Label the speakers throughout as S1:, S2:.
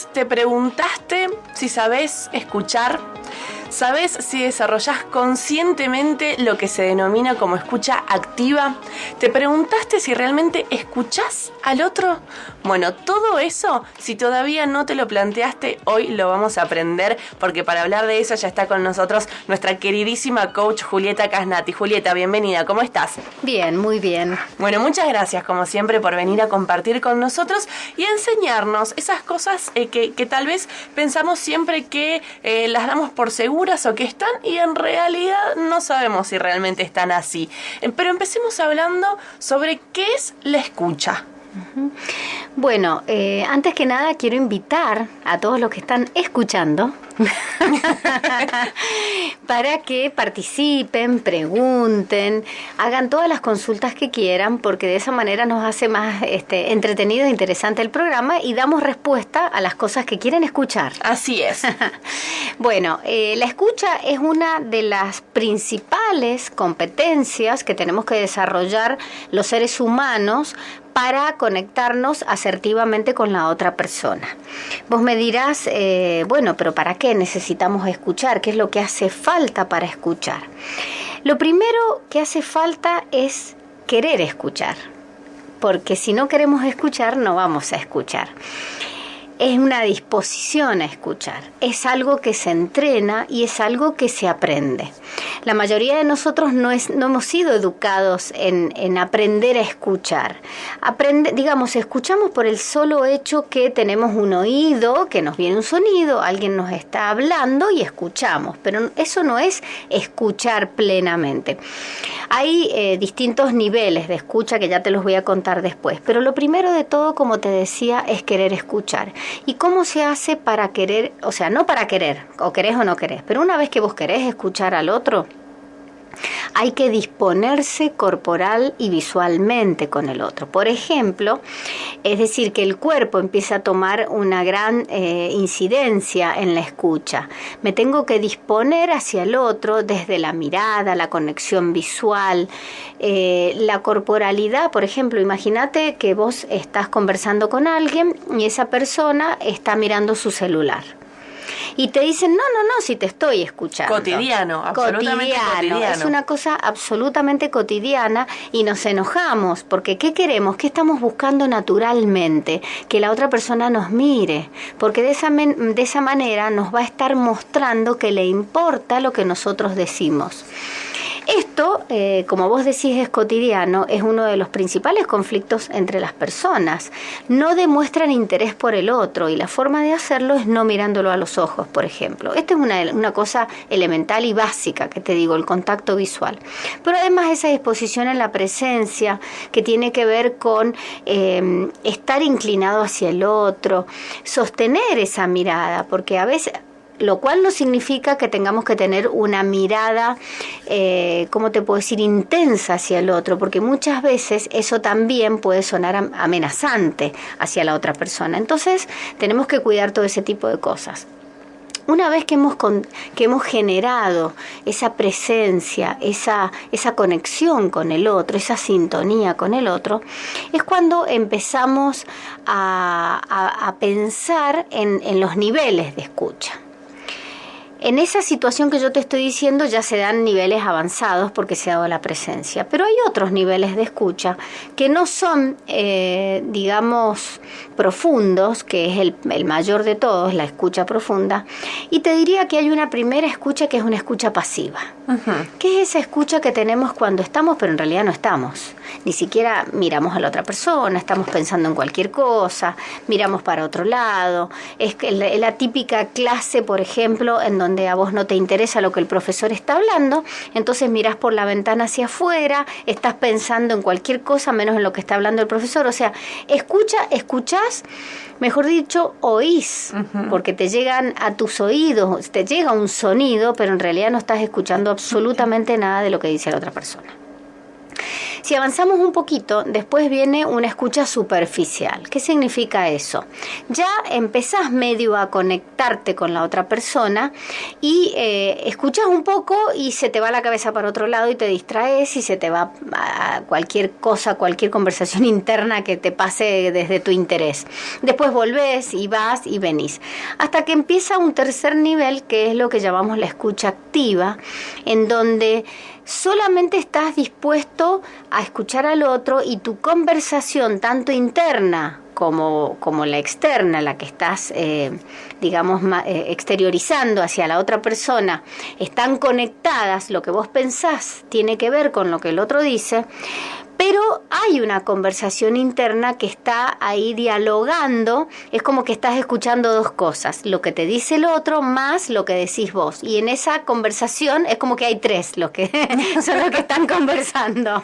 S1: vez te preguntaste si sabés escuchar? ¿Sabés si desarrollás conscientemente lo que se denomina como escucha activa? ¿Te preguntaste si realmente escuchás al otro? Bueno, todo eso, si todavía no te lo planteaste, hoy lo vamos a aprender, porque para hablar de eso ya está con nosotros nuestra queridísima coach Julieta Casnati. Julieta, bienvenida, ¿cómo estás?
S2: Bien, muy bien.
S1: Bueno, muchas gracias como siempre por venir a compartir con nosotros y a enseñarnos esas cosas que tal vez pensamos siempre que las damos por seguras o que están, y en realidad no sabemos si realmente están así. Pero empecemos hablando sobre qué es la escucha.
S2: Bueno, antes que nada quiero invitar a todos los que están escuchando para que participen, pregunten, hagan todas las consultas que quieran, porque de esa manera nos hace más entretenido e interesante el programa y damos respuesta a las cosas que quieren escuchar.
S1: Así es.
S2: Bueno, la escucha es una de las principales competencias que tenemos que desarrollar los seres humanos para conectarnos asertivamente con la otra persona. Vos me dirás, bueno, pero ¿para qué necesitamos escuchar? ¿Qué es lo que hace falta para escuchar? Lo primero que hace falta es querer escuchar, porque si no queremos escuchar, no vamos a escuchar. Es una disposición a escuchar, es algo que se entrena y es algo que se aprende. La mayoría de nosotros no hemos sido educados en aprender a escuchar. Escuchamos por el solo hecho que tenemos un oído, que nos viene un sonido, alguien nos está hablando y escuchamos, pero eso no es escuchar plenamente. Hay distintos niveles de escucha que ya te los voy a contar después, pero lo primero de todo, como te decía, es querer escuchar. ¿Y cómo se hace para querer? O sea, no para querer, o querés o no querés, pero una vez que vos querés escuchar al otro, hay que disponerse corporal y visualmente con el otro. Por ejemplo, es decir, que el cuerpo empieza a tomar una gran incidencia en la escucha. Me tengo que disponer hacia el otro desde la mirada, la conexión visual, la corporalidad. Por ejemplo, imagínate que vos estás conversando con alguien y esa persona está mirando su celular. Y te dicen, no, si te estoy escuchando.
S1: Cotidiano, absolutamente cotidiano.
S2: Es una cosa absolutamente cotidiana y nos enojamos porque ¿qué queremos? ¿Qué estamos buscando naturalmente? Que la otra persona nos mire, porque de esa manera nos va a estar mostrando que le importa lo que nosotros decimos. Esto, como vos decís, es cotidiano, es uno de los principales conflictos entre las personas. No demuestran interés por el otro y la forma de hacerlo es no mirándolo a los ojos, por ejemplo. Esta es una cosa elemental y básica, que te digo, el contacto visual. Pero además esa disposición en la presencia, que tiene que ver con estar inclinado hacia el otro, sostener esa mirada, porque a veces... Lo cual no significa que tengamos que tener una mirada, ¿cómo te puedo decir?, intensa hacia el otro, porque muchas veces eso también puede sonar amenazante hacia la otra persona. Entonces, tenemos que cuidar todo ese tipo de cosas. Una vez que hemos generado esa presencia, esa conexión con el otro, esa sintonía con el otro, es cuando empezamos a pensar en los niveles de escucha. En esa situación que yo te estoy diciendo ya se dan niveles avanzados porque se ha dado la presencia, pero hay otros niveles de escucha que no son, digamos, profundos, que es el mayor de todos, la escucha profunda, y te diría que hay una primera escucha que es una escucha pasiva. Uh-huh. ¿Qué es esa escucha que tenemos cuando estamos, pero en realidad no estamos? Ni siquiera miramos a la otra persona, estamos pensando en cualquier cosa, miramos para otro lado. Es la típica clase, por ejemplo, en donde a vos no te interesa lo que el profesor está hablando, entonces mirás por la ventana hacia afuera, estás pensando en cualquier cosa menos en lo que está hablando el profesor. O sea, escuchás, mejor dicho, oís, uh-huh, porque te llegan a tus oídos, te llega un sonido, pero en realidad no estás escuchando absolutamente nada de lo que dice la otra persona. Si avanzamos un poquito, después viene una escucha superficial. ¿Qué significa eso? Ya empezás medio a conectarte con la otra persona y escuchas un poco y se te va la cabeza para otro lado y te distraes y se te va a cualquier cosa, cualquier conversación interna que te pase desde tu interés. Después volvés y vas y venís. Hasta que empieza un tercer nivel, que es lo que llamamos la escucha activa, en donde solamente estás dispuesto a escuchar al otro y tu conversación, tanto interna como la externa, la que estás, exteriorizando hacia la otra persona, están conectadas. Lo que vos pensás tiene que ver con lo que el otro dice, pero hay una conversación interna que está ahí dialogando. Es como que estás escuchando dos cosas, lo que te dice el otro más lo que decís vos, y en esa conversación es como que hay tres los que son los que están conversando.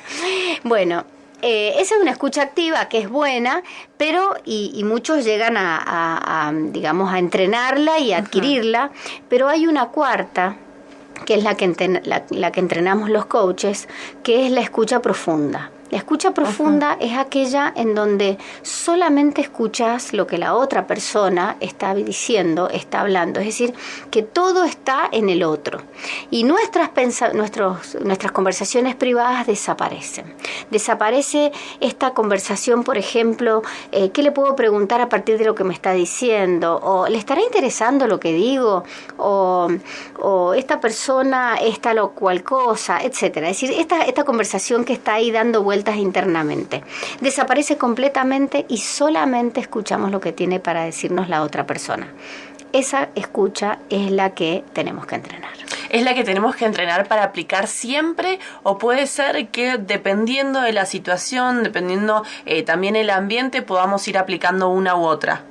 S2: Bueno, esa es una escucha activa que es buena, pero y muchos llegan a entrenarla y a adquirirla, pero hay una cuarta, que es la que entrenamos los coaches, que es la escucha profunda. La escucha profunda es aquella en donde solamente escuchas lo que la otra persona está diciendo, está hablando. Es decir, que todo está en el otro. Y nuestras conversaciones privadas desaparecen. Desaparece esta conversación, por ejemplo, ¿qué le puedo preguntar a partir de lo que me está diciendo? ¿O le estará interesando lo que digo? ¿O esta persona es tal o cual cosa? Etcétera. Es decir, esta conversación que está ahí dando vueltas internamente desaparece completamente y solamente escuchamos lo que tiene para decirnos la otra persona. Esa escucha es la que tenemos que entrenar.
S1: ¿Es la que tenemos que entrenar para aplicar siempre, o puede ser que dependiendo de la situación, dependiendo también el ambiente, podamos ir aplicando una u otra?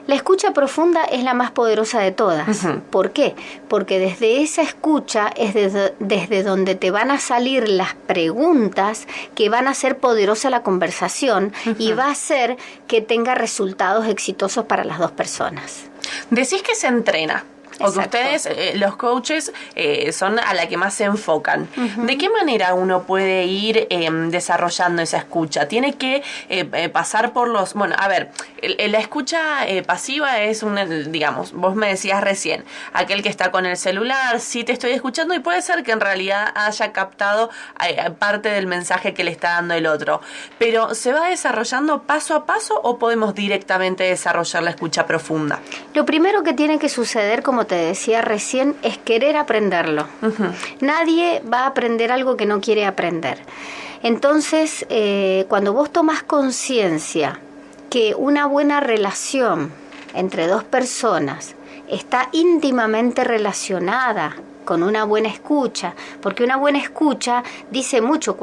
S2: La escucha profunda es la más poderosa de todas. ¿Por qué? Porque desde esa escucha es desde donde te van a salir las preguntas que van a hacer poderosa la conversación y va a hacer que tenga resultados exitosos para las dos personas.
S1: Decís que se entrena. O que
S2: Exacto.
S1: ustedes, los coaches, son a la que más se enfocan. ¿De qué manera uno puede ir desarrollando esa escucha? Tiene que pasar por los... Bueno, a ver, la escucha pasiva es digamos, vos me decías recién, aquel que está con el celular, sí te estoy escuchando, y puede ser que en realidad haya captado parte del mensaje que le está dando el otro. Pero ¿se va desarrollando paso a paso o podemos directamente desarrollar la escucha profunda?
S2: Lo primero que tiene que suceder, como te decía recién, es querer aprenderlo. Nadie va a aprender algo que no quiere aprender. Entonces, cuando vos tomás conciencia que una buena relación entre dos personas está íntimamente relacionada con una buena escucha, porque una buena escucha dice mucho.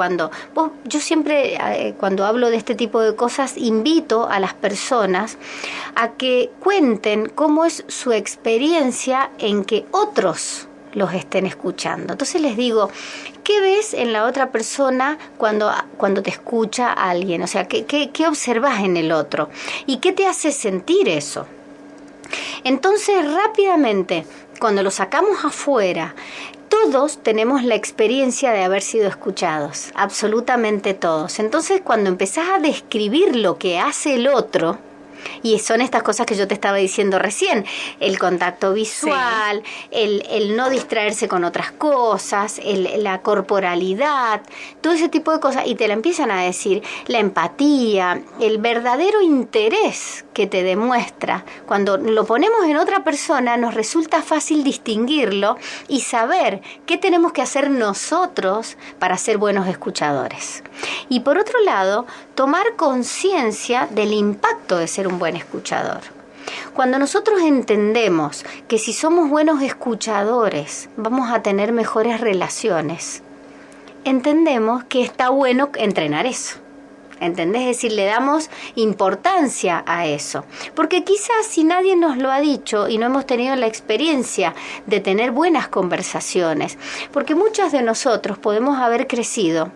S2: Yo siempre, cuando hablo de este tipo de cosas, invito a las personas a que cuenten cómo es su experiencia en que otros los estén escuchando. Entonces les digo, ¿qué ves en la otra persona cuando te escucha a alguien? O sea, ¿qué observas en el otro? ¿Y qué te hace sentir eso? Entonces, rápidamente, cuando lo sacamos afuera, todos tenemos la experiencia de haber sido escuchados, absolutamente todos. Entonces, cuando empezás a describir lo que hace el otro, y son estas cosas que yo te estaba diciendo recién, el contacto visual, sí, el no distraerse con otras cosas, la corporalidad, todo ese tipo de cosas, y te la empiezan a decir, la empatía, el verdadero interés que te demuestra. Cuando lo ponemos en otra persona, nos resulta fácil distinguirlo y saber qué tenemos que hacer nosotros para ser buenos escuchadores. Y por otro lado, tomar conciencia del impacto de ser un buen escuchador. Cuando nosotros entendemos que si somos buenos escuchadores vamos a tener mejores relaciones, entendemos que está bueno entrenar eso. ¿Entendés? Es decir, le damos importancia a eso. Porque quizás si nadie nos lo ha dicho y no hemos tenido la experiencia de tener buenas conversaciones, porque muchos de nosotros podemos haber crecido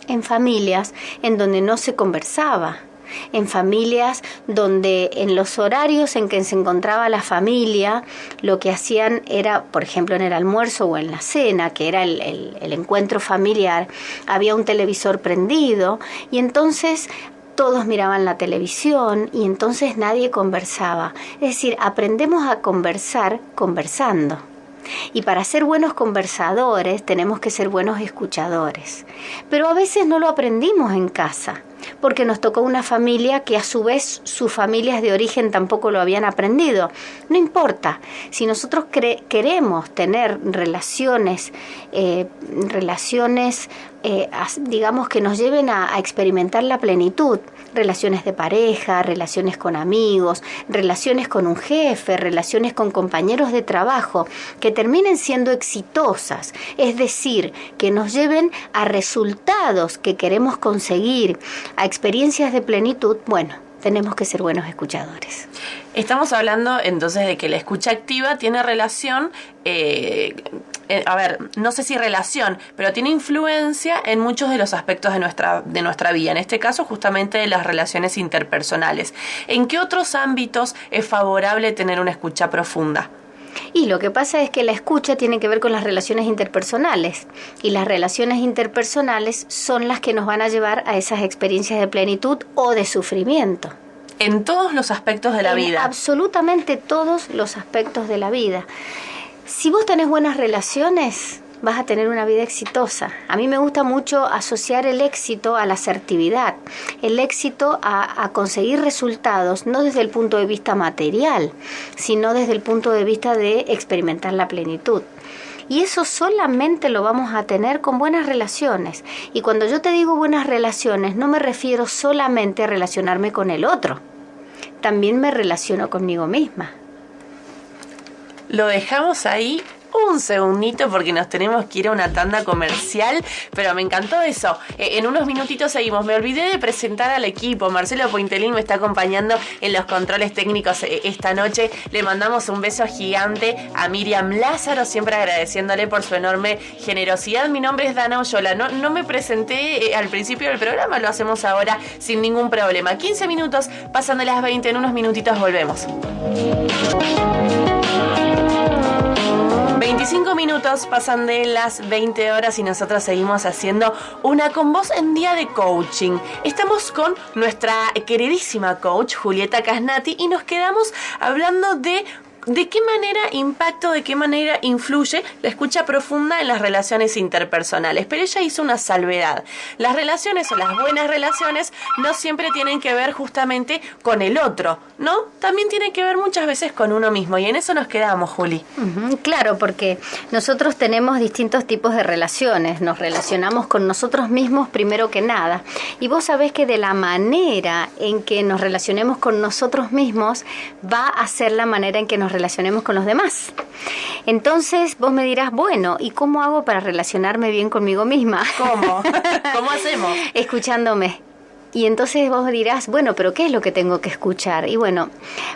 S2: en familias en donde no se conversaba. en familias donde en los horarios en que se encontraba la familia, lo que hacían era, por ejemplo, en el almuerzo o en la cena, que era el encuentro familiar, había un televisor prendido y entonces todos miraban la televisión y entonces nadie conversaba. Es decir, aprendemos a conversar conversando. Y para ser buenos conversadores tenemos que ser buenos escuchadores. Pero a veces no lo aprendimos en casa, porque nos tocó una familia que a su vez sus familias de origen tampoco lo habían aprendido. No importa, si nosotros queremos tener relaciones, digamos que nos lleven a experimentar la plenitud, relaciones de pareja, relaciones con amigos, relaciones con un jefe, relaciones con compañeros de trabajo, que terminen siendo exitosas, es decir, que nos lleven a resultados que queremos conseguir, a experiencias de plenitud, bueno, tenemos que ser buenos escuchadores.
S1: Estamos hablando entonces de que la escucha activa tiene relación, no sé si relación, pero tiene influencia en muchos de los aspectos de nuestra vida, en este caso justamente de las relaciones interpersonales. ¿En qué otros ámbitos es favorable tener una escucha profunda?
S2: Y lo que pasa es que la escucha tiene que ver con las relaciones interpersonales, y las relaciones interpersonales son las que nos van a llevar a esas experiencias de plenitud o de sufrimiento.
S1: En todos los aspectos de la vida.
S2: Absolutamente todos los aspectos de la vida. Si vos tenés buenas relaciones, vas a tener una vida exitosa. A mí me gusta mucho asociar el éxito a la asertividad, el éxito a conseguir resultados, no desde el punto de vista material, sino desde el punto de vista de experimentar la plenitud. Y eso solamente lo vamos a tener con buenas relaciones. Y cuando yo te digo buenas relaciones, no me refiero solamente a relacionarme con el otro. También me relaciono conmigo misma.
S1: Lo dejamos ahí un segundito porque nos tenemos que ir a una tanda comercial, pero me encantó eso. En unos minutitos seguimos. Me olvidé de presentar al equipo. Marcelo Pointelín me está acompañando en los controles técnicos esta noche. Le mandamos un beso gigante a Miriam Lázaro, siempre agradeciéndole por su enorme generosidad. Mi nombre es Dana Oyola. No me presenté al principio del programa, lo hacemos ahora sin ningún problema. 15 minutos, pasan de las 20, en unos minutitos volvemos. 25 minutos pasan de las 20 horas y nosotros seguimos haciendo Una con Vos en día de coaching. Estamos con nuestra queridísima coach Julieta Casnati y nos quedamos hablando de qué manera impacta, de qué manera influye la escucha profunda en las relaciones interpersonales. Pero ella hizo una salvedad. Las relaciones o las buenas relaciones no siempre tienen que ver justamente con el otro, ¿no? También tienen que ver muchas veces con uno mismo y en eso nos quedamos, Juli.
S2: Claro, porque nosotros tenemos distintos tipos de relaciones. Nos relacionamos con nosotros mismos primero que nada. Y vos sabés que de la manera en que nos relacionemos con nosotros mismos va a ser la manera en que nos relacionemos con los demás. Entonces vos me dirás, bueno, ¿y cómo hago para relacionarme bien conmigo misma?
S1: ¿Cómo? ¿Cómo hacemos?
S2: Escuchándome. Y entonces vos dirás, bueno, pero ¿qué es lo que tengo que escuchar? Y bueno,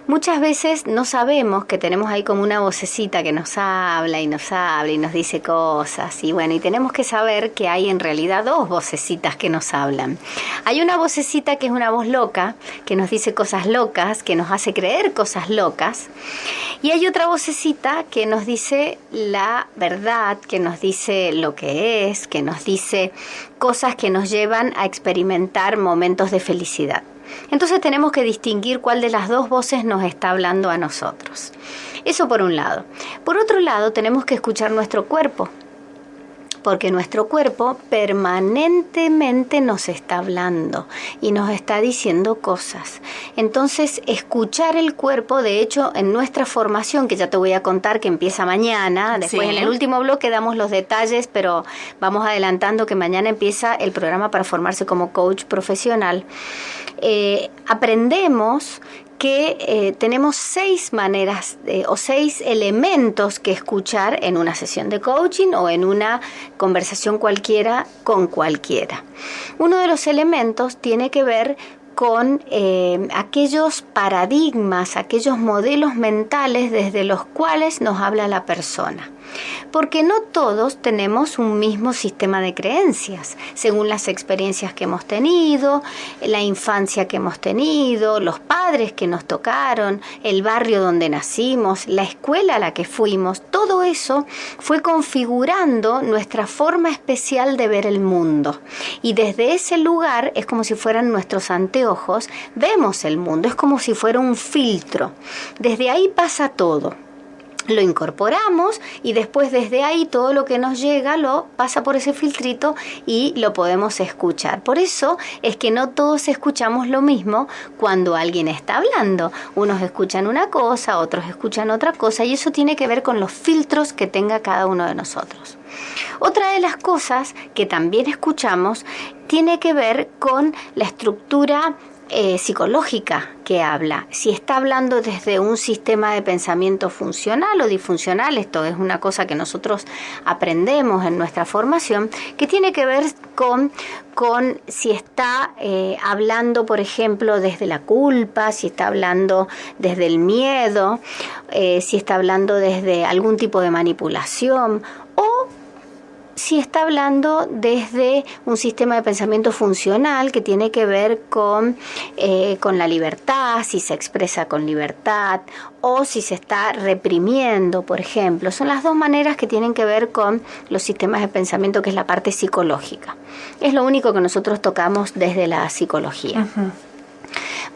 S2: muchas veces no sabemos que tenemos ahí como una vocecita que nos habla y nos dice cosas. Y bueno, y tenemos que saber que hay en realidad dos vocecitas que nos hablan. Hay una vocecita que es una voz loca, que nos dice cosas locas, que nos hace creer cosas locas. Y hay otra vocecita que nos dice la verdad, que nos dice lo que es, que nos dice cosas que nos llevan a experimentar momentos de felicidad. Entonces tenemos que distinguir cuál de las dos voces nos está hablando a nosotros. Eso por un lado. Por otro lado, tenemos que escuchar nuestro cuerpo, porque nuestro cuerpo permanentemente nos está hablando y nos está diciendo cosas. Entonces, escuchar el cuerpo, de hecho, en nuestra formación, que ya te voy a contar que empieza mañana, después en el último bloque damos los detalles, pero vamos adelantando que mañana empieza el programa para formarse como coach profesional. Aprendemos que tenemos 6 maneras o 6 elementos que escuchar en una sesión de coaching o en una conversación cualquiera con cualquiera. Uno de los elementos tiene que ver con aquellos paradigmas, aquellos modelos mentales desde los cuales nos habla la persona. Porque no todos tenemos un mismo sistema de creencias, según las experiencias que hemos tenido, la infancia que hemos tenido, los padres que nos tocaron, el barrio donde nacimos, la escuela a la que fuimos. Todo eso fue configurando nuestra forma especial de ver el mundo. Y desde ese lugar, es como si fueran nuestros anteojos, vemos el mundo, es como si fuera un filtro. Desde ahí pasa todo. Lo incorporamos y después desde ahí todo lo que nos llega lo pasa por ese filtrito y lo podemos escuchar. Por eso es que no todos escuchamos lo mismo cuando alguien está hablando. Unos escuchan una cosa, otros escuchan otra cosa, y eso tiene que ver con los filtros que tenga cada uno de nosotros. Otra de las cosas que también escuchamos tiene que ver con la estructura psicológica que habla. Si está hablando desde un sistema de pensamiento funcional o disfuncional, esto es una cosa que nosotros aprendemos en nuestra formación, que tiene que ver con si está hablando, por ejemplo, desde la culpa, si está hablando desde el miedo, si está hablando desde algún tipo de manipulación, o si está hablando desde un sistema de pensamiento funcional que tiene que ver con la libertad, si se expresa con libertad o si se está reprimiendo, por ejemplo. Son las dos maneras que tienen que ver con los sistemas de pensamiento, que es la parte psicológica. Es lo único que nosotros tocamos desde la psicología. Uh-huh.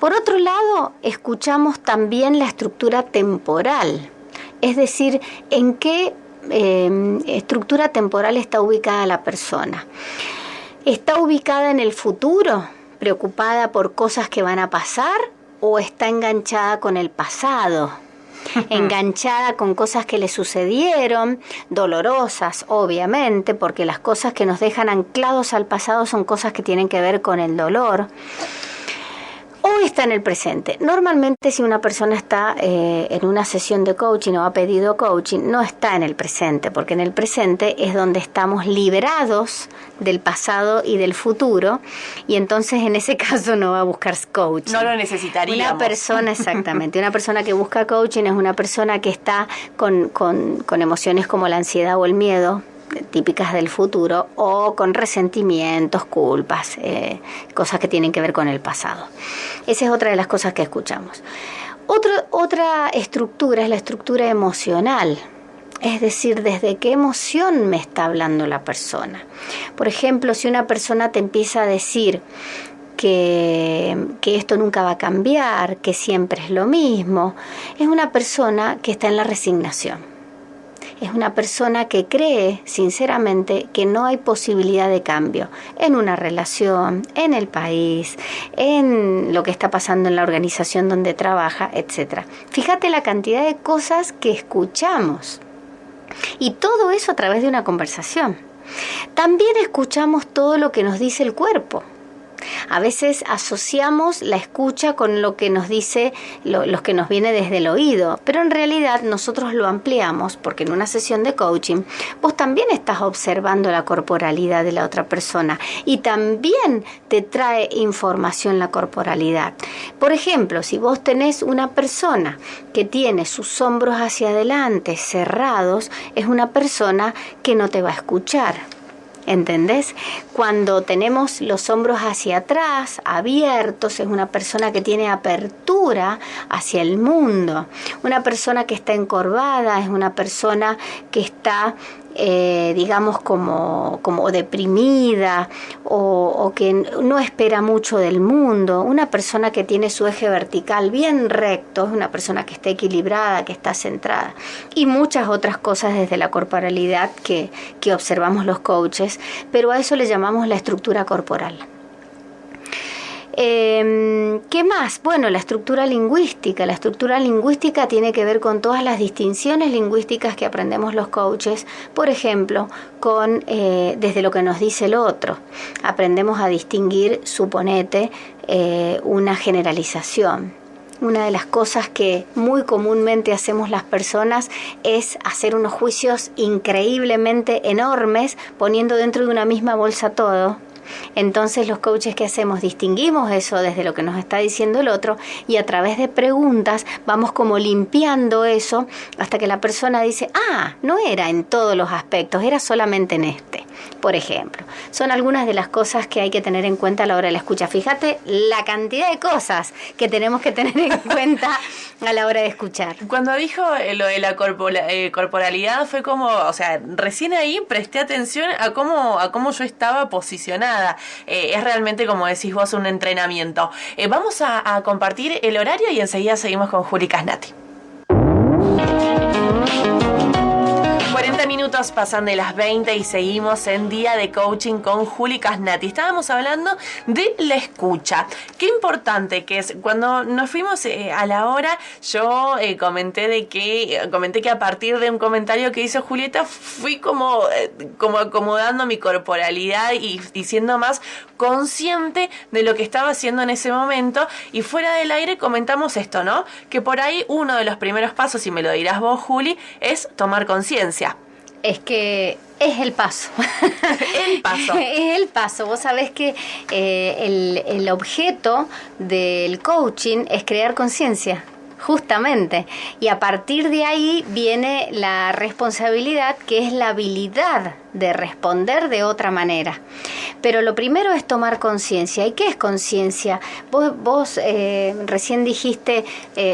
S2: Por otro lado, escuchamos también la estructura temporal, es decir, en qué estructura temporal está ubicada la persona. ¿Está ubicada en el futuro, preocupada por cosas que van a pasar, o está enganchada con el pasado? Enganchada con cosas que le sucedieron, dolorosas, obviamente, porque las cosas que nos dejan anclados al pasado son cosas que tienen que ver con el dolor. O está en el presente. Normalmente, si una persona está en una sesión de coaching o ha pedido coaching, no está en el presente, porque en el presente es donde estamos liberados del pasado y del futuro, y entonces en ese caso no va a buscar coaching.
S1: No lo necesitaríamos.
S2: Una persona, exactamente, una persona que busca coaching es una persona que está con emociones como la ansiedad o el miedo, típicas del futuro, o con resentimientos, culpas, cosas que tienen que ver con el pasado. Esa es otra de las cosas que escuchamos. Otra estructura es la estructura emocional, es decir, desde qué emoción me está hablando la persona. Por ejemplo, si una persona te empieza a decir que esto nunca va a cambiar, que siempre es lo mismo, es una persona que está en la resignación. Es una persona que cree sinceramente que no hay posibilidad de cambio en una relación, en el país, en lo que está pasando en la organización donde trabaja, etc. Fíjate la cantidad de cosas que escuchamos. Y todo eso a través de una conversación. También escuchamos todo lo que nos dice el cuerpo. A veces asociamos la escucha con lo que nos dice, lo que nos viene desde el oído, pero en realidad nosotros lo ampliamos, porque en una sesión de coaching vos también estás observando la corporalidad de la otra persona y también te trae información la corporalidad. Por ejemplo, si vos tenés una persona que tiene sus hombros hacia adelante cerrados, es una persona que no te va a escuchar. ¿Entendés? Cuando tenemos los hombros hacia atrás, abiertos, es una persona que tiene apertura hacia el mundo. Una persona que está encorvada es una persona que está, digamos, como deprimida o que no espera mucho del mundo. Una persona que tiene su eje vertical bien recto es una persona que está equilibrada, que está centrada. Y muchas otras cosas desde la corporalidad que observamos los coaches, pero a eso le llamamos la estructura corporal. ¿Qué más? Bueno, la estructura lingüística. La estructura lingüística tiene que ver con todas las distinciones lingüísticas que aprendemos los coaches. Por ejemplo, desde lo que nos dice el otro. Aprendemos a distinguir, suponete, una generalización. Una de las cosas que muy comúnmente hacemos las personas es hacer unos juicios increíblemente enormes, poniendo dentro de una misma bolsa todo. Entonces los coaches, ¿qué hacemos? Distinguimos eso desde lo que nos está diciendo el otro y a través de preguntas vamos como limpiando eso hasta que la persona dice, no era en todos los aspectos, era solamente en este. Por ejemplo, son algunas de las cosas que hay que tener en cuenta a la hora de la escucha. Fíjate la cantidad de cosas que tenemos que tener en cuenta a la hora de escuchar.
S1: Cuando dijo lo de la corporalidad fue como, o sea, recién ahí presté atención a cómo yo estaba posicionada. Es realmente, como decís vos, un entrenamiento. Vamos a compartir el horario y enseguida seguimos con Juli Casnati. 40 minutos pasan de las 20 y seguimos en Día de Coaching con Juli Casnati. Estábamos hablando de la escucha. Qué importante que es. Cuando nos fuimos a la hora, yo comenté que a partir de un comentario que hizo Julieta, fui como acomodando mi corporalidad y siendo más consciente de lo que estaba haciendo en ese momento. Y fuera del aire comentamos esto, ¿no? Que por ahí uno de los primeros pasos, y me lo dirás vos, Juli, es tomar conciencia.
S2: Es que es el paso.
S1: El paso.
S2: Es el paso. Vos sabés que el objeto del coaching es crear conciencia. Justamente, y a partir de ahí viene la responsabilidad, que es la habilidad de responder de otra manera. Pero lo primero es tomar conciencia. ¿Y qué es conciencia? Vos recién dijiste,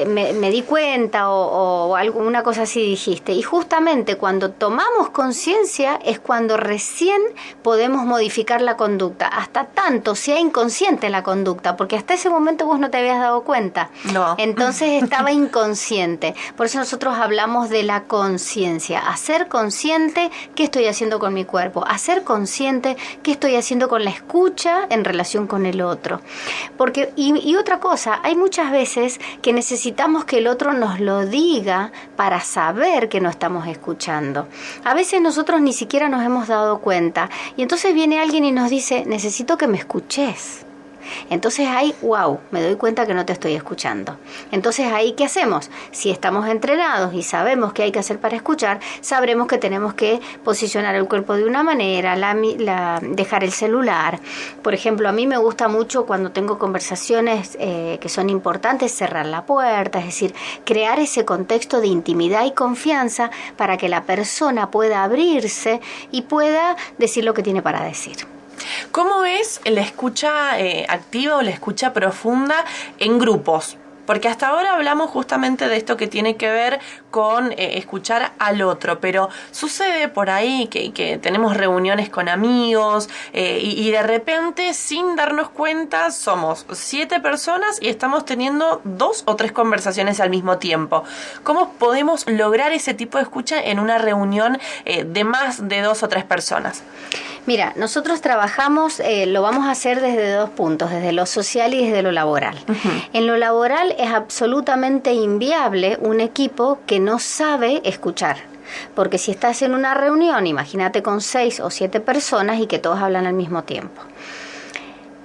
S2: me di cuenta o alguna cosa así dijiste. Y justamente cuando tomamos conciencia es cuando recién podemos modificar la conducta. Hasta tanto sea inconsciente la conducta, porque hasta ese momento vos no te habías dado cuenta.
S1: No.
S2: Entonces estaba inconsciente. Por eso nosotros hablamos de la conciencia. Hacer consciente qué estoy haciendo con mi cuerpo. Hacer consciente qué estoy haciendo con la escucha en relación con el otro. Porque, y otra cosa, hay muchas veces que necesitamos que el otro nos lo diga para saber que no estamos escuchando. A veces nosotros ni siquiera nos hemos dado cuenta. Y entonces viene alguien y nos dice, necesito que me escuches. Entonces ahí, me doy cuenta que no te estoy escuchando. Entonces ahí, ¿qué hacemos? Si estamos entrenados y sabemos qué hay que hacer para escuchar, sabremos que tenemos que posicionar el cuerpo de una manera, dejar el celular. Por ejemplo, a mí me gusta mucho cuando tengo conversaciones que son importantes, cerrar la puerta, es decir, crear ese contexto de intimidad y confianza para que la persona pueda abrirse y pueda decir lo que tiene para decir.
S1: ¿Cómo es la escucha activa o la escucha profunda en grupos? Porque hasta ahora hablamos justamente de esto que tiene que ver con escuchar al otro, pero sucede por ahí que tenemos reuniones con amigos y de repente, sin darnos cuenta, somos 7 personas y estamos teniendo 2 o 3 conversaciones al mismo tiempo. ¿Cómo podemos lograr ese tipo de escucha en una reunión de más de 2 o 3 personas?
S2: Mira, nosotros trabajamos, lo vamos a hacer desde 2 puntos, desde lo social y desde lo laboral. Uh-huh. En lo laboral es absolutamente inviable un equipo que no sabe escuchar. Porque si estás en una reunión, imagínate con 6 o 7 personas y que todos hablan al mismo tiempo.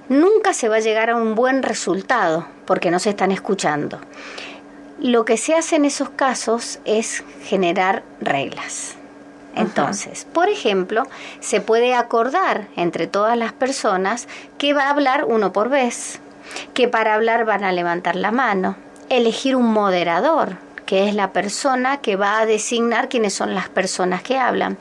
S2: Nunca se va a llegar a un buen resultado porque no se están escuchando. Lo que se hace en esos casos es generar reglas. Entonces, por ejemplo, se puede acordar entre todas las personas que va a hablar uno por vez, que para hablar van a levantar la mano, elegir un moderador, que es la persona que va a designar quiénes son las personas que hablan,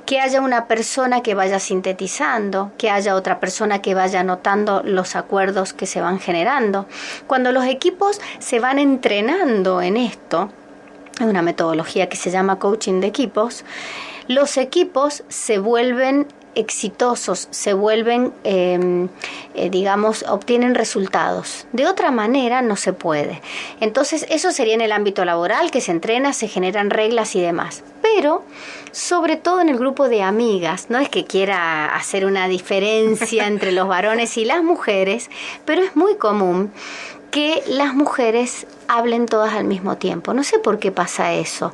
S2: que haya una persona que vaya sintetizando, que haya otra persona que vaya anotando los acuerdos que se van generando. Cuando los equipos se van entrenando en esto, es una metodología que se llama coaching de equipos, los equipos se vuelven exitosos, se vuelven, obtienen resultados. De otra manera no se puede. Entonces eso sería en el ámbito laboral, que se entrena, se generan reglas y demás. Pero, sobre todo en el grupo de amigas, no es que quiera hacer una diferencia entre los varones y las mujeres, pero es muy común que las mujeres hablen todas al mismo tiempo. No sé por qué pasa eso.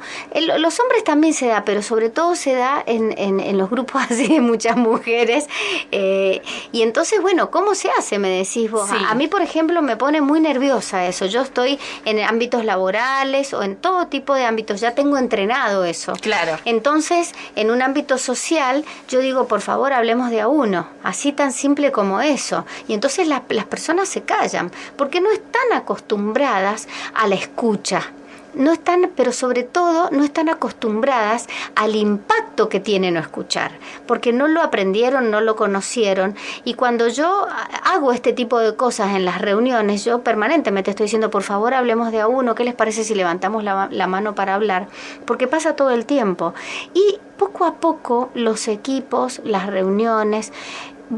S2: Los hombres también se da, pero sobre todo se da en los grupos así de muchas mujeres. Y entonces, bueno, ¿cómo se hace? Me decís vos.
S1: Sí.
S2: A mí, por ejemplo, me pone muy nerviosa eso. Yo estoy en ámbitos laborales o en todo tipo de ámbitos. Ya tengo entrenado eso.
S1: Claro.
S2: Entonces, en un ámbito social, yo digo, por favor, hablemos de a uno. Así tan simple como eso. Y entonces las personas se callan porque no están acostumbradas a la escucha. No están, pero sobre todo no están acostumbradas al impacto que tiene no escuchar, porque no lo aprendieron, no lo conocieron. Y cuando yo hago este tipo de cosas en las reuniones, yo permanentemente estoy diciendo, por favor, hablemos de a uno. ¿Qué les parece si levantamos la mano para hablar? Porque pasa todo el tiempo. Y poco a poco los equipos, las reuniones,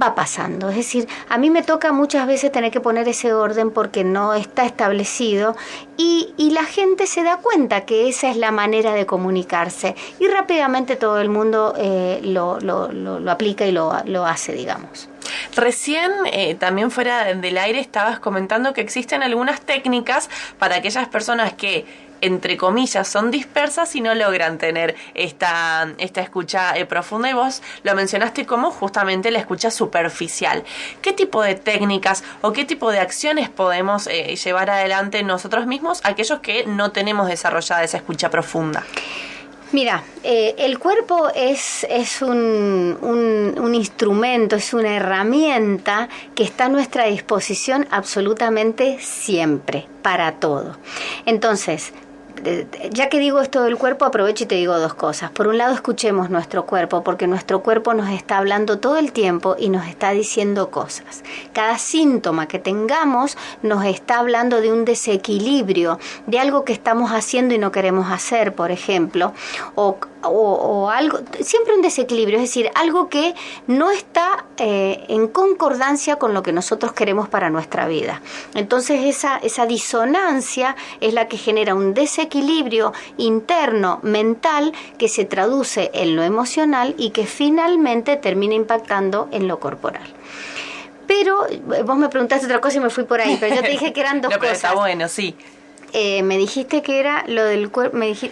S2: va pasando. Es decir, a mí me toca muchas veces tener que poner ese orden porque no está establecido y la gente se da cuenta que esa es la manera de comunicarse y rápidamente todo el mundo lo aplica y lo hace, digamos.
S1: Recién, también fuera del aire, estabas comentando que existen algunas técnicas para aquellas personas que, entre comillas, son dispersas y no logran tener esta escucha profunda, y vos lo mencionaste como justamente la escucha superficial. ¿Qué tipo de técnicas o qué tipo de acciones podemos llevar adelante nosotros mismos, aquellos que no tenemos desarrollada esa escucha profunda?
S2: Mira, el cuerpo es un instrumento, es una herramienta que está a nuestra disposición absolutamente siempre, para todo. Entonces, ya que digo esto del cuerpo, aprovecho y te digo dos cosas. Por un lado, escuchemos nuestro cuerpo, porque nuestro cuerpo nos está hablando todo el tiempo y nos está diciendo cosas. Cada síntoma que tengamos nos está hablando de un desequilibrio, de algo que estamos haciendo y no queremos hacer, por ejemplo, o algo, siempre un desequilibrio, es decir, algo que no está en concordancia con lo que nosotros queremos para nuestra vida. Entonces esa disonancia es la que genera un desequilibrio interno, mental, que se traduce en lo emocional y que finalmente termina impactando en lo corporal. Pero vos me preguntaste otra cosa y me fui por ahí, pero yo te dije que eran dos
S1: no, pero
S2: cosas.
S1: Está bueno, sí.
S2: Me dijiste que era lo del cuerpo, y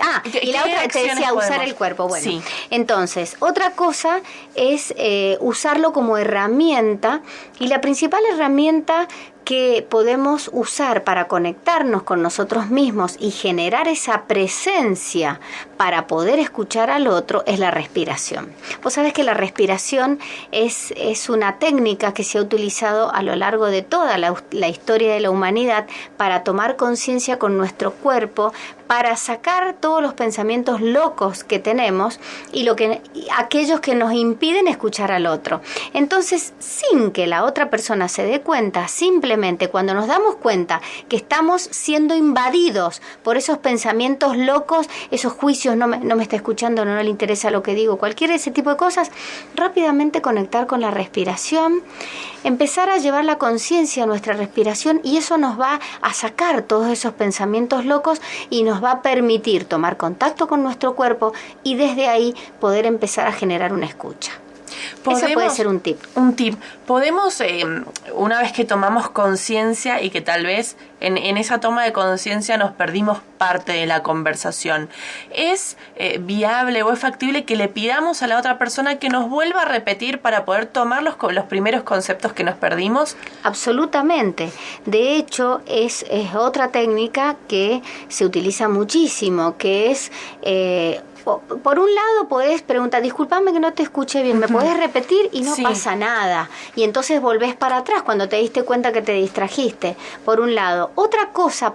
S2: la otra te decía usar el cuerpo. Bueno, sí. Entonces, otra cosa es usarlo como herramienta, y la principal herramienta que podemos usar para conectarnos con nosotros mismos y generar esa presencia para poder escuchar al otro es la respiración. Vos sabés que la respiración es una técnica que se ha utilizado a lo largo de toda la historia de la humanidad para tomar conciencia con nuestro cuerpo, para sacar todos los pensamientos locos que tenemos y aquellos que nos impiden escuchar al otro. Entonces, sin que la otra persona se dé cuenta, simplemente cuando nos damos cuenta que estamos siendo invadidos por esos pensamientos locos, esos juicios, no me está escuchando, no le interesa lo que digo, cualquier ese tipo de cosas, rápidamente conectar con la respiración, empezar a llevar la conciencia a nuestra respiración, y eso nos va a sacar todos esos pensamientos locos y nos va a permitir tomar contacto con nuestro cuerpo y desde ahí poder empezar a generar una escucha. Eso puede ser un tip.
S1: Un tip. Podemos, una vez que tomamos conciencia y que tal vez en esa toma de conciencia nos perdimos parte de la conversación, ¿es viable o es factible que le pidamos a la otra persona que nos vuelva a repetir para poder tomar los primeros conceptos que nos perdimos?
S2: Absolutamente. De hecho, es otra técnica que se utiliza muchísimo, que es... por un lado podés preguntar, discúlpame que no te escuché bien, ¿me podés repetir? Y no pasa nada. Y entonces volvés para atrás cuando te diste cuenta que te distrajiste. Por un lado. Otra cosa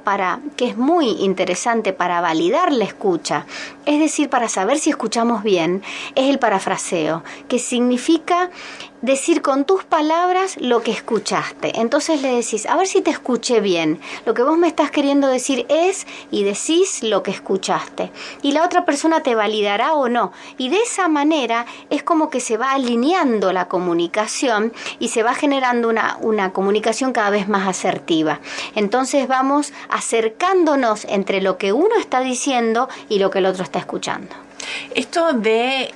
S2: que es muy interesante para validar la escucha, es decir, para saber si escuchamos bien, es el parafraseo, que significa decir con tus palabras lo que escuchaste. Entonces le decís, a ver si te escuché bien. Lo que vos me estás queriendo decir es, y decís lo que escuchaste. Y la otra persona te validará o no. Y de esa manera es como que se va alineando la comunicación y se va generando una comunicación cada vez más asertiva. Entonces vamos acercándonos entre lo que uno está diciendo y lo que el otro está escuchando.
S1: Esto de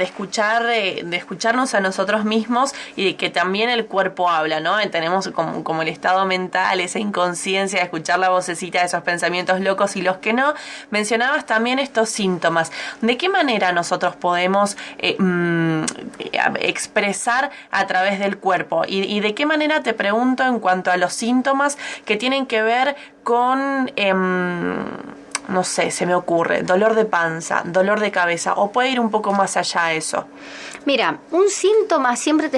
S1: escucharnos a nosotros mismos y de que también el cuerpo habla, ¿no? Tenemos como el estado mental, esa inconsciencia de escuchar la vocecita de esos pensamientos locos y los que no. Mencionabas también estos síntomas. ¿De qué manera nosotros podemos expresar a través del cuerpo? ¿Y de qué manera, te pregunto, en cuanto a los síntomas que tienen que ver con... no sé, se me ocurre, dolor de panza, dolor de cabeza, o puede ir un poco más allá eso?
S2: Mira, un síntoma siempre te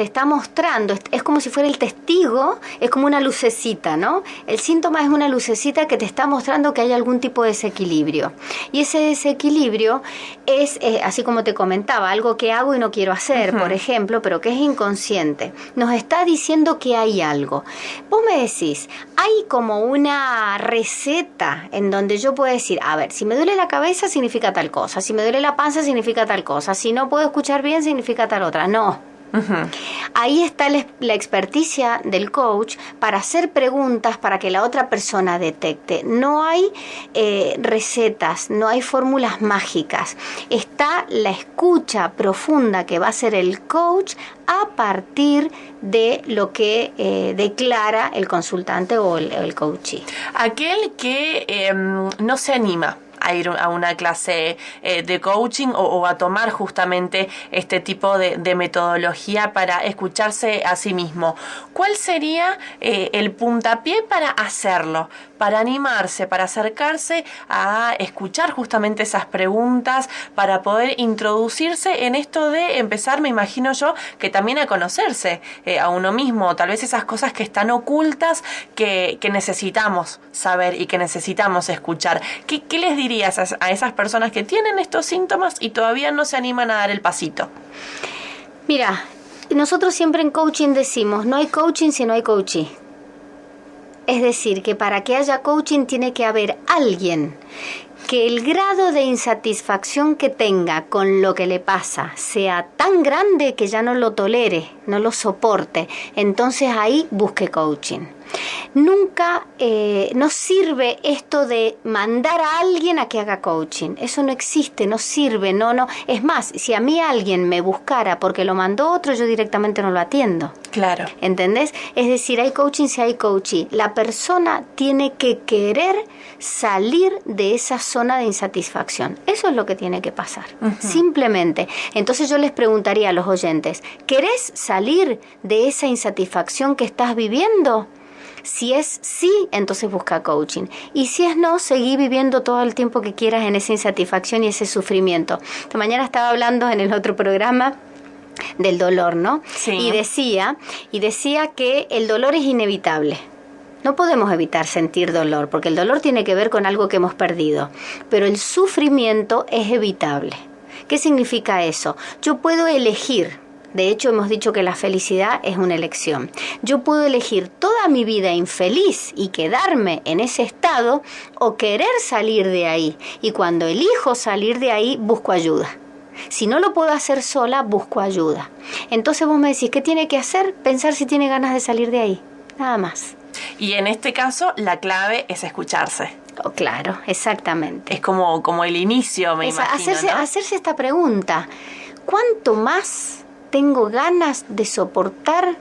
S2: está mostrando, es como si fuera el testigo, es como una lucecita, ¿no? El síntoma es una lucecita que te está mostrando que hay algún tipo de desequilibrio. Y ese desequilibrio es, así como te comentaba, algo que hago y no quiero hacer, por ejemplo, pero que es inconsciente. Nos está diciendo que hay algo. Vos me decís, hay como una receta en donde yo puedo decir, a ver, si me duele la cabeza significa tal cosa, si me duele la panza significa tal cosa, si no puedo escuchar bien significa tal otra. No. Ahí está la experticia del coach para hacer preguntas para que la otra persona detecte. No hay recetas, no hay fórmulas mágicas. Está la escucha profunda que va a hacer el coach a partir de lo que declara el consultante o el coachee.
S1: Aquel que no se anima a ir a una clase de coaching o a tomar justamente este tipo de metodología para escucharse a sí mismo. ¿Cuál sería el puntapié para hacerlo? Para animarse, para acercarse a escuchar justamente esas preguntas, para poder introducirse en esto de empezar, me imagino yo, que también a conocerse a uno mismo, tal vez esas cosas que están ocultas que necesitamos saber y que necesitamos escuchar. ¿Qué les dirías a esas personas que tienen estos síntomas y todavía no se animan a dar el pasito?
S2: Mira, nosotros siempre en coaching decimos, no hay coaching si no hay coachee. Es decir, que para que haya coaching tiene que haber alguien que el grado de insatisfacción que tenga con lo que le pasa sea tan grande que ya no lo tolere, no lo soporte. Entonces ahí busque coaching. Nunca no sirve esto de mandar a alguien a que haga coaching. Eso no existe, no sirve, no. Es más, si a mí alguien me buscara porque lo mandó otro, yo directamente no lo atiendo.
S1: Claro.
S2: ¿Entendés? Es decir, hay coaching si hay coachee. La persona tiene que querer salir de esa zona de insatisfacción. Eso es lo que tiene que pasar. Simplemente. Entonces yo les preguntaría a los oyentes, ¿querés salir de esa insatisfacción que estás viviendo? Si es sí, entonces busca coaching. Y si es no, seguí viviendo todo el tiempo que quieras en esa insatisfacción y ese sufrimiento. Esta mañana estaba hablando en el otro programa del dolor, ¿no? Sí. Y decía que el dolor es inevitable. No podemos evitar sentir dolor, porque el dolor tiene que ver con algo que hemos perdido. Pero el sufrimiento es evitable. ¿Qué significa eso? Yo puedo elegir. De hecho, hemos dicho que la felicidad es una elección. Yo puedo elegir toda mi vida infeliz y quedarme en ese estado o querer salir de ahí. Y cuando elijo salir de ahí, busco ayuda. Si no lo puedo hacer sola, busco ayuda. Entonces vos me decís, ¿qué tiene que hacer? Pensar si tiene ganas de salir de ahí. Nada más.
S1: Y en este caso, la clave es escucharse.
S2: Oh, claro, exactamente.
S1: Es como el inicio, me imagino, ¿no?
S2: Hacerse esta pregunta. ¿Cuánto más tengo ganas de soportar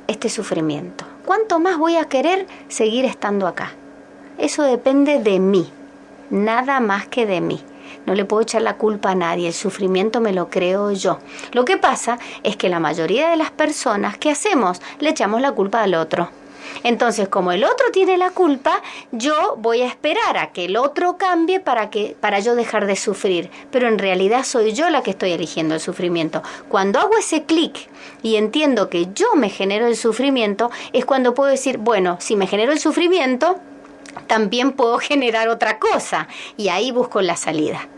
S2: este sufrimiento? ¿Cuánto más voy a querer seguir estando acá? Eso depende de mí, nada más que de mí. No le puedo echar la culpa a nadie, el sufrimiento me lo creo yo. Lo que pasa es que la mayoría de las personas, ¿qué hacemos? Le echamos la culpa al otro. Entonces, como el otro tiene la culpa, yo voy a esperar a que el otro cambie para yo dejar de sufrir. Pero en realidad soy yo la que estoy eligiendo el sufrimiento. Cuando hago ese clic y entiendo que yo me genero el sufrimiento, es cuando puedo decir, bueno, si me genero el sufrimiento, también puedo generar otra cosa. Y ahí busco la salida.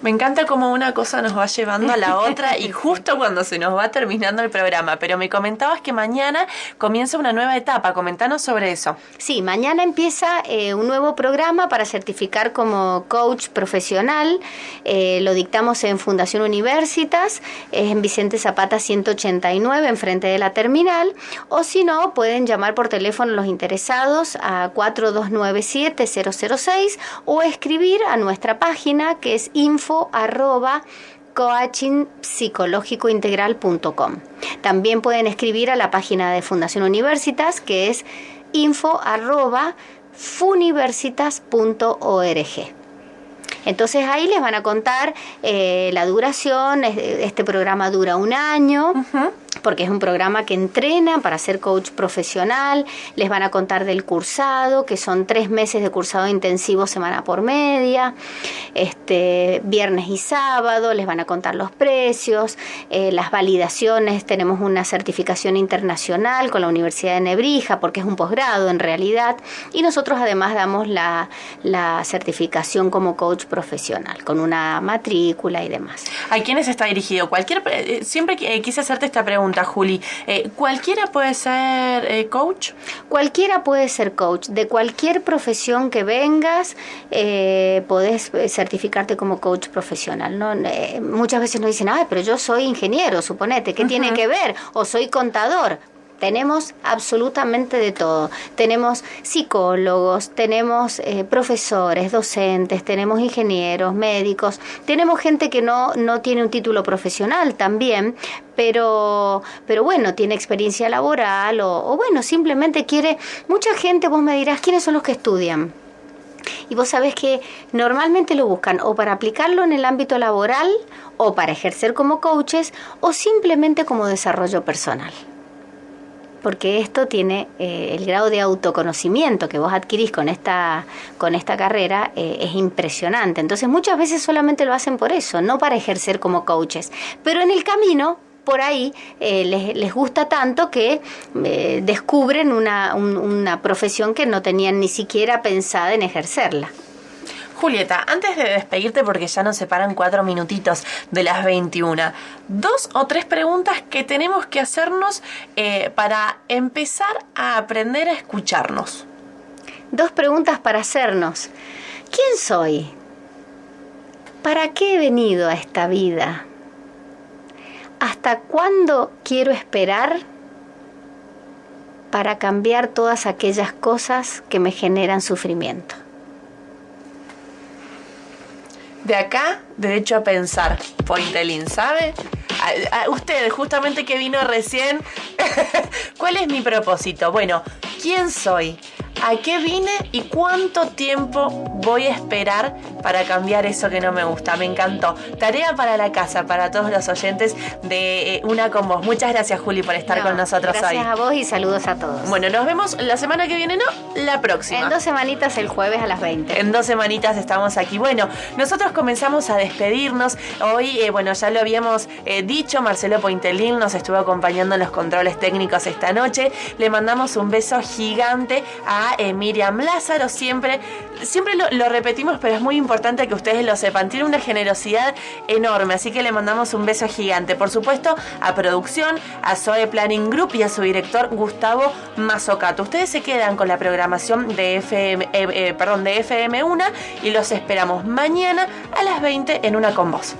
S1: Me encanta cómo una cosa nos va llevando a la otra y justo cuando se nos va terminando el programa. Pero me comentabas que mañana comienza una nueva etapa. Comentanos sobre eso.
S2: Sí, mañana empieza un nuevo programa para certificar como coach profesional. Lo dictamos en Fundación Universitas, en Vicente Zapata 189, enfrente de la terminal. O si no, pueden llamar por teléfono los interesados a 4297-006 o escribir a nuestra página que es info info@coachingpsicológicointegral.com. También pueden escribir a la página de Fundación Universitas, que es info@funiversitas.org. Entonces ahí les van a contar la duración. Este programa dura 1 año. Porque es un programa que entrena para ser coach profesional. Les van a contar del cursado, que son 3 meses de cursado intensivo semana por media, viernes y sábado. Les van a contar los precios, las validaciones. Tenemos una certificación internacional con la Universidad de Nebrija, porque es un posgrado en realidad. Y nosotros además damos la certificación como coach profesional, con una matrícula y demás.
S1: ¿A quiénes está dirigido? Siempre quise hacerte esta pregunta, Juli. ¿Cualquiera puede ser coach?
S2: Cualquiera puede ser coach. De cualquier profesión que vengas, podés certificarte como coach profesional, ¿no? Muchas veces nos dicen, pero yo soy ingeniero, suponete, ¿qué tiene que ver? O soy contador. Tenemos absolutamente de todo. Tenemos psicólogos, tenemos profesores, docentes, tenemos ingenieros, médicos. Tenemos gente que no tiene un título profesional también, pero bueno, tiene experiencia laboral o bueno, simplemente quiere. Mucha gente, vos me dirás, ¿quiénes son los que estudian? Y vos sabés que normalmente lo buscan o para aplicarlo en el ámbito laboral, o para ejercer como coaches, o simplemente como desarrollo personal. Porque esto tiene el grado de autoconocimiento que vos adquirís con esta carrera, es impresionante. Entonces muchas veces solamente lo hacen por eso, no para ejercer como coaches. Pero en el camino, por ahí, les gusta tanto que descubren una profesión que no tenían ni siquiera pensada en ejercerla.
S1: Julieta, antes de despedirte, porque ya nos separan 4 minutitos de las 21, 2 o 3 preguntas que tenemos que hacernos para empezar a aprender a escucharnos.
S2: 2 preguntas para hacernos. ¿Quién soy? ¿Para qué he venido a esta vida? ¿Hasta cuándo quiero esperar para cambiar todas aquellas cosas que me generan sufrimiento?
S1: De acá, derecho a pensar, Pointelín, ¿sabe? A usted, justamente que vino recién, ¿cuál es mi propósito? Bueno, ¿quién soy? ¿A qué vine y cuánto tiempo voy a esperar para cambiar eso que no me gusta? Me encantó. Tarea para la casa, para todos los oyentes de Una con Vos. Muchas gracias, Juli, por estar con nosotros hoy.
S2: Gracias a vos y saludos a todos.
S1: Bueno, nos vemos la semana que viene, la próxima.
S2: En 2 semanitas, el jueves a las 20.
S1: En 2 semanitas estamos aquí. Bueno, nosotros comenzamos a despedirnos. Hoy, ya lo habíamos dicho, Marcelo Pointelín nos estuvo acompañando en los controles técnicos esta noche. Le mandamos un beso gigante a Miriam Lázaro. Siempre lo repetimos, pero es muy importante que ustedes lo sepan. Tiene una generosidad enorme, así que le mandamos un beso gigante. Por supuesto, a producción, a Zoe Planning Group y a su director Gustavo Mazzocato. Ustedes se quedan con la programación de FM1 y los esperamos mañana a las 20 en Una con Vos.